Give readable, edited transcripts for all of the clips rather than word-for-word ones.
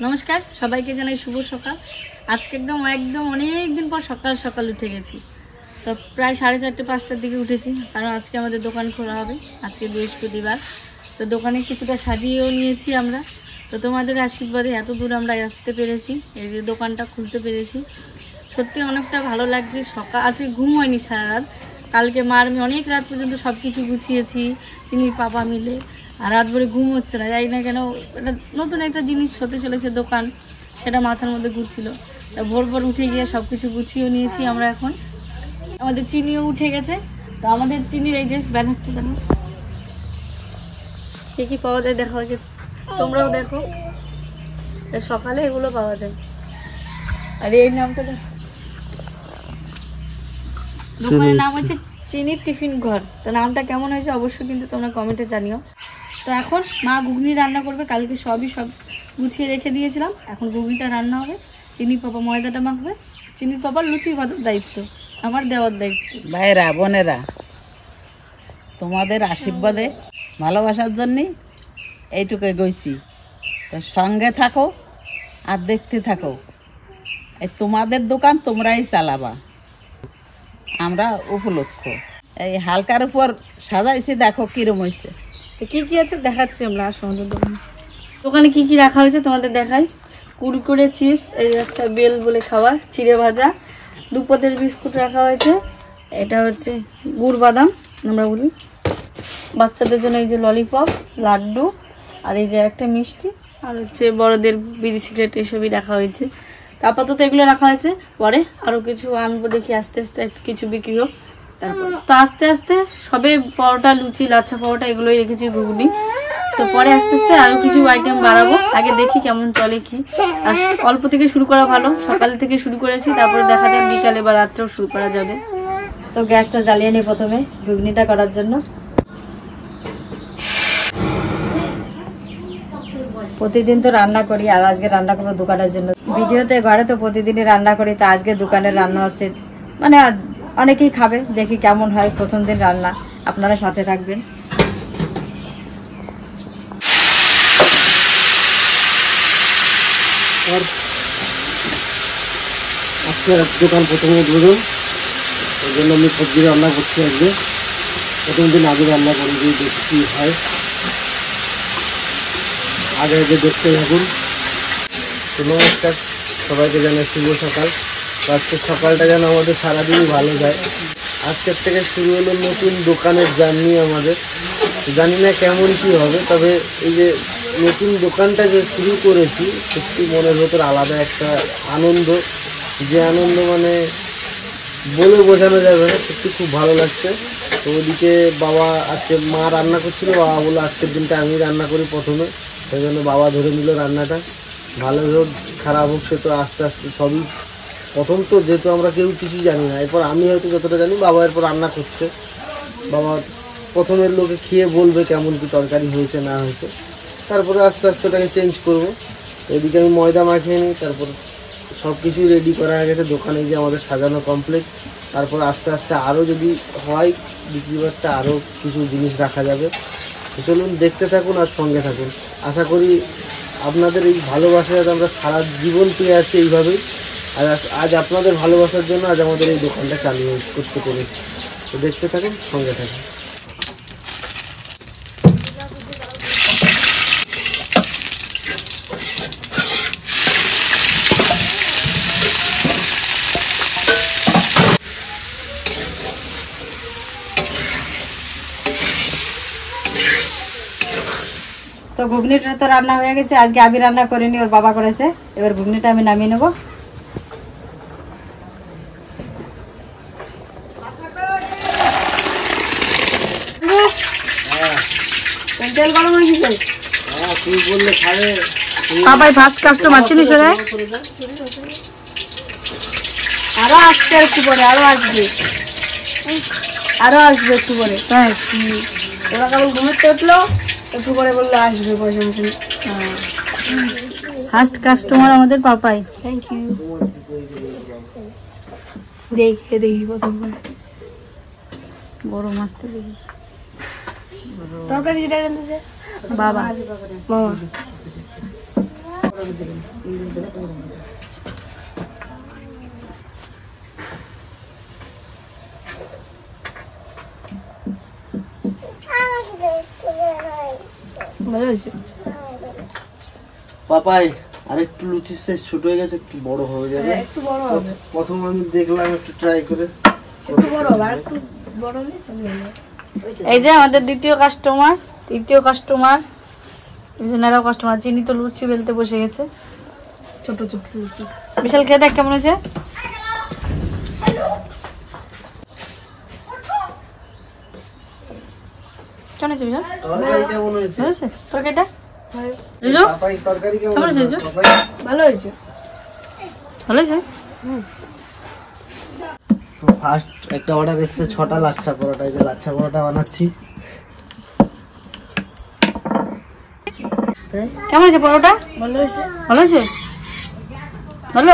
নমস্কার সবাইকে জানাই শুভ সকাল। আজকে একদম অনেক দিন পর সকাল সকাল উঠে গেছি। তো প্রায় 4:30-5টার দিকে উঠেছি, কারণ আজকে আমাদের দোকান খোলা হবে। আজকে বৃহস্পতিবার, তো দোকানে কিছুটা সাজিয়েও নিয়েছি আমরা। তো তোমাদের আশীর্বাদে এত দূর আমরা আসতে পেরেছি, এই যে দোকানটা খুলতে পেরেছি। সত্যি অনেকটা ভালো লাগছে। আজকে ঘুম হয়নি সারা রাত। কালকে মার আমি অনেক রাত পর্যন্ত সব কিছু গুছিয়েছি চিনির পাপা মিলে, আর রাত ভরে ঘুম হচ্ছে না, জানি না কেন। এটা নতুন একটা জিনিস হতে চলেছে দোকান, সেটা মাথার মধ্যে ঘুরছিল। তা ভোর ভোর উঠে গিয়ে সব কিছু গুছিয়ে নিয়েছি আমরা। এখন আমাদের চিনিও উঠে গেছে। তো আমাদের চিনির এই যে ব্যানারটা জানো কী কী পাওয়া যায় দেখা হয়েছে, তোমরাও দেখো। সকালে এগুলো পাওয়া যায়। আর এই নামটা দেখো, দোকানের নাম হচ্ছে চিনির টিফিন ঘর। তো নামটা কেমন হয়েছে অবশ্যই কিন্তু তোমরা কমেন্টে জানিও। তো এখন মা ঘুগনি রান্না করবে। কালকে সব গুছিয়ে রেখে দিয়েছিলাম, এখন ঘুগনিটা রান্না হবে। চিনির পাপা ময়দাটা মাখবে। চিনির পাপার লুচি ভাজার দায়িত্ব, আমার দেওয়ার দায়িত্ব। ভাইরা বোনেরা, তোমাদের আশীর্বাদে ভালোবাসার জন্যই এইটুকুই গইছি। তো সঙ্গে থাকো আর দেখতে থাকো। এই তোমাদের দোকান তোমরাই চালাবা, আমরা উপলক্ষ। এই হালকার উপর সাজাইছি, দেখো কিরম হয়েছে। তো কী কী আছে দেখাচ্ছি আমরা। আসো আমাদের দোকানে। দোকানে কী কী রাখা হয়েছে তোমাদের দেখাই। কুরকুরে চিপস, এই একটা বেল বলে খাবার, চিড়ে ভাজা, দুপদের বিস্কুট রাখা হয়েছে। এটা হচ্ছে গুড় বাদাম আমরা বলি। বাচ্চাদের জন্য এই যে ললিপপ, লাড্ডু, আর এই যে একটা মিষ্টি, আর হচ্ছে বড়দের বিড়ি সিগারেট, এসবই রাখা হয়েছে। তা আপাতত এগুলো রাখা হয়েছে, পরে আরও কিছু আনবো, দেখি আস্তে আস্তে কিছু বিক্রি হোক। তারপর তো আস্তে আস্তে সবে পরোটা, লুচি, লাচ্ছা পরোটা এগুলোই রেখেছি, ঘুগনি। তো পরে আস্তে আস্তে আরও কিছু আইটেম বাড়াবো। আগে দেখি কেমন চলে কি। আর অল্প থেকে শুরু করা ভালো, সকাল থেকে শুরু করেছি, তারপরে দেখা যায় বিকালে বা রাত্রেও শুরু করা যাবে। তো গ্যাসটা জ্বালিয়ে নিই প্রথমে ঘুগনিটা করার জন্য। প্রতিদিন তো রান্না করি, আর আজকে রান্না করবো দোকানের জন্য। ভিডিওতে ঘরে তো প্রতিদিনই রান্না করি, তা আজকে দোকানের রান্না হচ্ছে, মানে অনেকেই খাবে, দেখি কেমন হয় প্রথম দিন রান্না। আপনারা সাথে থাকবেন। আজকে দোকান প্রথমে উদ্বোধন, ওই জন্য আমি সবজি রান্না করছি। আজকে প্রথম দিন আগে রান্না করে দিয়ে দেখি কী হয়। আগে আগে দেখতে থাকুন। তো নমস্কার সবাইকে, জানাই শুভ সকাল। তো আজকের সকালটা যেন আমাদের সারাদিনই ভালো যায়। আজকের থেকে শুরু হলো নতুন দোকানের জার্নি আমাদের। জানি না কেমন কী হবে, তবে এই যে নতুন দোকানটা যে শুরু করেছি, সত্যি মনের ভেতর আলাদা একটা আনন্দ, যে আনন্দ মানে বলে বোঝানো যাবে না। সত্যি খুব ভালো লাগছে। তো ওদিকে বাবা, আজকে মা রান্না করছিল, বাবা বললো আজকের দিনটা আমি রান্না করি প্রথমে, সেই জন্য বাবা ধরে নিল রান্নাটা। ভালো হোক খারাপ হোক, সে তো আস্তে আস্তে সবই প্রথম, তো যেহেতু আমরা কেউ কিছু জানি না। এরপর আমি হয়তো যতটা জানি, বাবা এরপর রান্না করছে। বাবা প্রথমের লোকে খেয়ে বলবে কেমন কি তরকারি হয়েছে না হয়েছে, তারপরে আস্তে আস্তে ওটাকে চেঞ্জ করবো। এদিকে আমি ময়দা মাখিয়ে নিই, তারপর সব কিছুই রেডি করা হয়ে গেছে। দোকানে যে আমাদের সাজানো কমপ্লিট। তারপর আস্তে আস্তে আরও যদি হয় বিক্রি বাট্টা, আরও কিছু জিনিস রাখা যাবে। তো চলুন দেখতে থাকুন আর সঙ্গে থাকুন। আশা করি আপনাদের এই ভালোবাসা যাতে আমরা সারা জীবন পেয়ে আছি এইভাবেই। আর আজ আপনাদের ভালোবাসার জন্য আজ আমাদের এই দোকানটা চালু করতে পেরেছি। তো দেখতে থাকুন, সঙ্গে থাকুন। তো ঘুগনিটা তো রান্না হয়ে গেছে, আজকে আমি রান্না করিনি, ওর বাবা করেছে। এবার ঘুগনিটা আমি নামিয়ে নেবো। তেল গরম হয়ে গেছে। তুই বললে খাবে। পাপাই ফার্স্ট কাস্টমার চিনি সরে। আরো আসছে একটু পরে, আরো আসবে একটু পরে। হ্যাঁ, ওরা কেমন ঘুমাতে উঠলো, একটু পরে বললো আসবে পয়সা মতন। ফার্স্ট কাস্টমার আমাদের পাপাই। Thank you. দেখি প্রথম বড় মাছটা দেখিস। তরকারি যেটা বাবা মামা ভালো হয়েছে। পাপাই আরেকটু লুচির সাইজ ছোট হয়ে গেছে, একটু বড় হয়ে যাবে। একটু বড় হবে, প্রথম আমি দেখলাম, একটু ট্রাই করে। একটু বড় হবে, আর একটু বড় হলে ভালো হবে। এই যে আমাদের দ্বিতীয় কাস্টমার, তৃতীয় কাস্টমার, এই যে নারাও কাস্টমার। চিনি তো লুচি বেলতে বসে গেছে, ছোট ছোট লুচি। বিশাল খেয়ে দেখ কেমন হয়েছে। কেমন হয়েছে বিশাল? তরকারি কেমন হয়েছে? ভালো হয়েছে তরকারিটা? রিজু পাপাই তরকারি কেমন কেমন হয়েছে হয়েছে? রিজু? পাপাই ভালো হয়েছে, ভালো হয়েছে। তো ফার্স্ট একটা অর্ডার এসেছে 6টা লাচ্ছা পরোটা। এই যে লাচ্ছা পরোটা বানাচ্ছি। কেমন হয়েছে পরোটা? ভালো হয়েছে, ভালো হয়েছে, ভালো।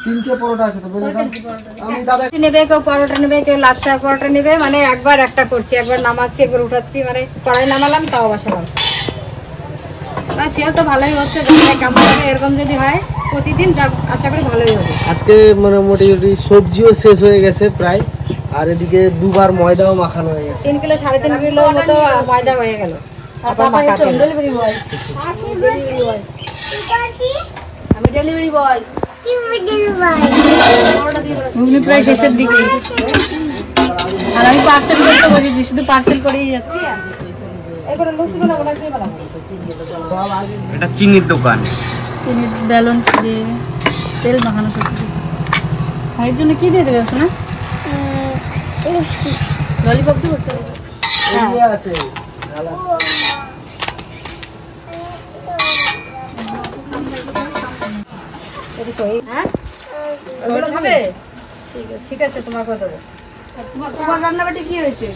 তিনটে পরোটা আছে তো বলে দাও। আমি দাদা নেবে, কেউ পরোটা নেবে, কেউ লাচ্ছা পরোটা নেবে। মানে একবার একটা করছি, একবার নামাচ্ছি, একবার উঠাচ্ছি, মানে কড়াই নামালাম তাও বসালাম। না সেও তো ভালোই হচ্ছে, কেমন হবে এরকম যদি হয় প্রতিদিন, যা আশা করি ভালোই হবে। আজকে মানে মোটামুটি সবজিও শেষ হয়ে গেছে প্রায়, আর এদিকে দুবার ময়দাও মাখানো হয়ে গেছে। 3 কিলো 3.5 কিলো মতো ময়দা হয়ে গেল। ডেলিভারি বয়, আমি ডেলিভারি বয়। ঘুগনি প্রায় শেষের দিকে, আর আমি পার্সেল করতে বসেছি, শুধু পার্সেল করেই যাচ্ছি। এগুলো লুচি বানাবো না কি বানাবো? এটা চিনির দোকান। চিনির ব্যালন দিয়ে তেল মাখানো সব কিছু। ভাইয়ের জন্য কি দিয়ে দেবে শোনা? ললিপপ দিয়ে করতে হবে। এদিকে আছে হ্যাঁ ওগুলো খাবে? ঠিক আছে তোমাকে দেবো। তোমার রান্নাবাটি কি হয়েছে?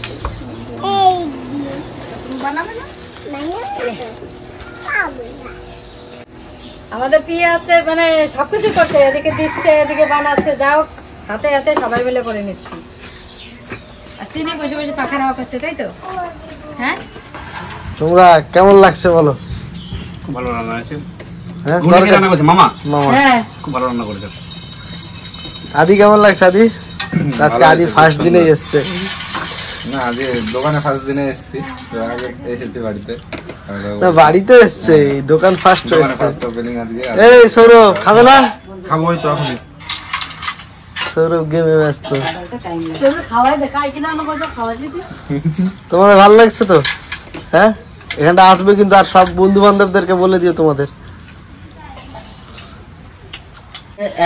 বানাবে না? আমাদের পিয়ে আছে, মানে সবকিছু করছে, এদিকে দিচ্ছে, এদিকে বানাচ্ছে, যাও হাতে হাতে সবাই মিলে করে নিচ্ছি। আর চিনি বসে বসে পাখা নেওয়া করছে, তাই তো? হ্যাঁ তোমরা কেমন লাগছে বলো? খুব ভালো রান্না হয়েছে। হ্যাঁ ঘুগনি কে রান্না করেছে মামা? মামা হ্যাঁ খুব ভালো রান্না করেছে। আদি কেমন লাগছে? আদি আজকে আদি ফার্স্ট দিনে এসছে। না আজকে দোকানে ফার্স্ট দিনে এসেছি, তো আগে এসেছি বাড়িতে। না বাড়িতে এসছে, দোকান ফার্স্ট দোকানে এসছে। ফার্স্ট ওপেনিং আজকে। এই সৌরভ খাবে না? খাবো ওই তো এখনই। সৌরভ গেমে ব্যস্ত। খাওয়াই দেখা কিনা আমার কথা খাওয়াই দিতি। তোমাদের ভালো লাগছে তো? হ্যাঁ এখানটা আসবে কিন্তু, আর সব বন্ধু বান্ধবদেরকে বলে দিও তোমাদের।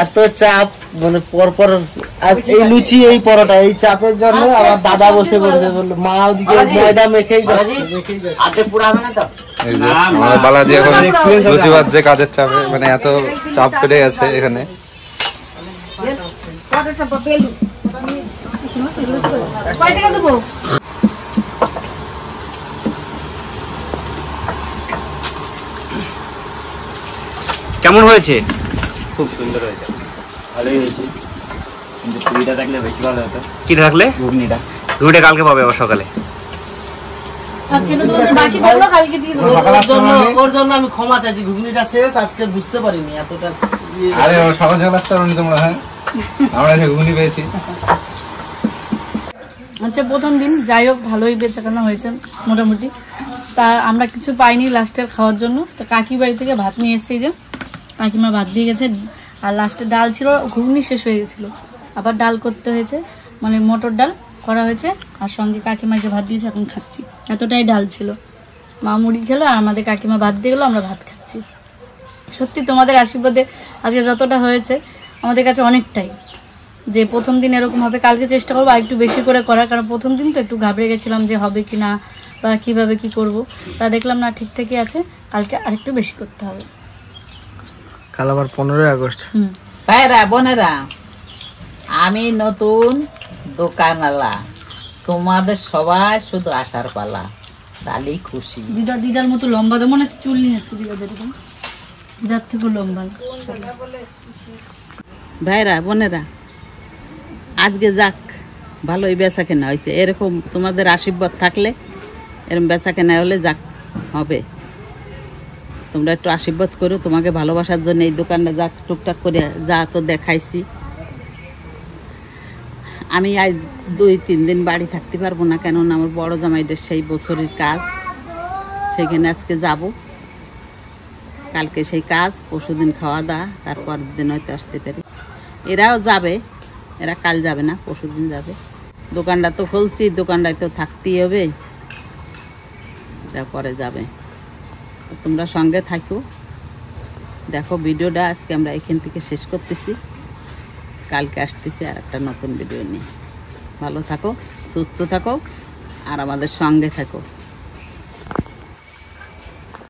এত চাপ, মানে পরপর এই লুচি এই পরোটা, এই চাপের জন্য আমার দাদা বসে পড়েছে, বললো মা ওদিকে ময়দা মেখেই যাচ্ছে। এই যে আমাদের বালাজি এখন লুচিবাদ যে কাজের চাপে, মানে এত চাপ পেরে গেছে এখানে। কয় টাকা দেবো? কেমন হয়েছে? খুব সুন্দর হয়েছে, ভালোই হয়েছে, কিন্তু পুরিটা থাকলে বেশি ভালো হতো। কি থাকলে? ঘুগনিটা ঘুগনিটা কালকে পাবে আবার সকালে। আজকে তো তোমাদের বাকি থাকলো, কালকে দিয়ে দেবো। ওর জন্য আমি ক্ষমা চাইছি, ঘুগনিটা শেষ, আজকে বুঝতে পারিনি এতটা আরে সকাল সকাল আসতে পারোনি তোমরা? হ্যাঁ আমরা আজকে ঘুগনি পেয়েছি। আচ্ছা প্রথম দিন যাই হোক ভালোই বেচাকেনা হয়েছে মোটামুটি। তা আমরা কিছু পাইনি লাস্টের খাওয়ার জন্য, তো কাকি বাড়ি থেকে ভাত নিয়ে এসেছি, যে কাকিমা ভাত দিয়ে গেছে, আর লাস্টে ডাল ছিল, ঘুগনি শেষ হয়ে গেছিলো, আবার ডাল করতে হয়েছে, মানে মটর ডাল করা হয়েছে, আর সঙ্গে কাকিমাকে ভাত দিয়েছে, এখন খাচ্ছি। এতটাই ডাল ছিল। মা মুড়ি খেলো আর আমাদের কাকিমা ভাত দিয়ে গেলো, আমরা ভাত খাচ্ছি। সত্যি তোমাদের আশীর্বাদে আজকে যতটা হয়েছে আমাদের কাছে অনেকটাই, যে প্রথম দিন এরকম হবে। কালকে চেষ্টা করবো আর একটু বেশি করে করার, কারণ প্রথম দিন তো একটু ঘাবড়ে গেছিলাম যে হবে কি না বা কীভাবে কি করব। তা দেখলাম না, ঠিকঠাকই আছে। কালকে আরেকটু বেশি করতে হবে। কাল আবার 15ই আগস্ট। ভাইরা বোনেরা, আমি নতুন দোকানওয়ালা, তোমাদের সবাই শুধু আসার পালা, তাহলেই খুশি। দিদার মতো লম্বা, তো মনে হচ্ছে চুল নিয়ে এসছে দিদাদের, দিদার থেকেও লম্বা। ভাইরা বোনেরা, আজকে যাক ভালোই বেচা কেনা হয়েছে। এরকম তোমাদের আশীর্বাদ থাকলে এরকম বেচা কেনা হলে যাক হবে। তোমরা একটু আশীর্বাদ করো, তোমাকে ভালোবাসার জন্য এই দোকানটা যাক টুকটাক করে যা তো দেখাইছি। আমি আজ 2-3 দিন বাড়ি থাকতে পারবো না, কেননা আমার বড় জামাইদের সেই বছরের কাজ, সেখানে আজকে যাব। কালকে সেই কাজ, পরশুদিন খাওয়া দাওয়া, তারপর দিন হয়তো আসতে পারি। এরাও যাবে, এরা কাল যাবে না, পরশুদিন যাবে। দোকানটা তো খুলছি, দোকানটায় তো থাকতেই হবে, এরা পরে যাবে। তোমরা সঙ্গে থাকো, দেখো ভিডিওটা আজকে আমরা এখান থেকে শেষ করতেছি। কালকে আসতেছি আর একটা নতুন ভিডিও নিয়ে। ভালো থাকো, সুস্থ থাকো আর আমাদের সঙ্গে থাকো।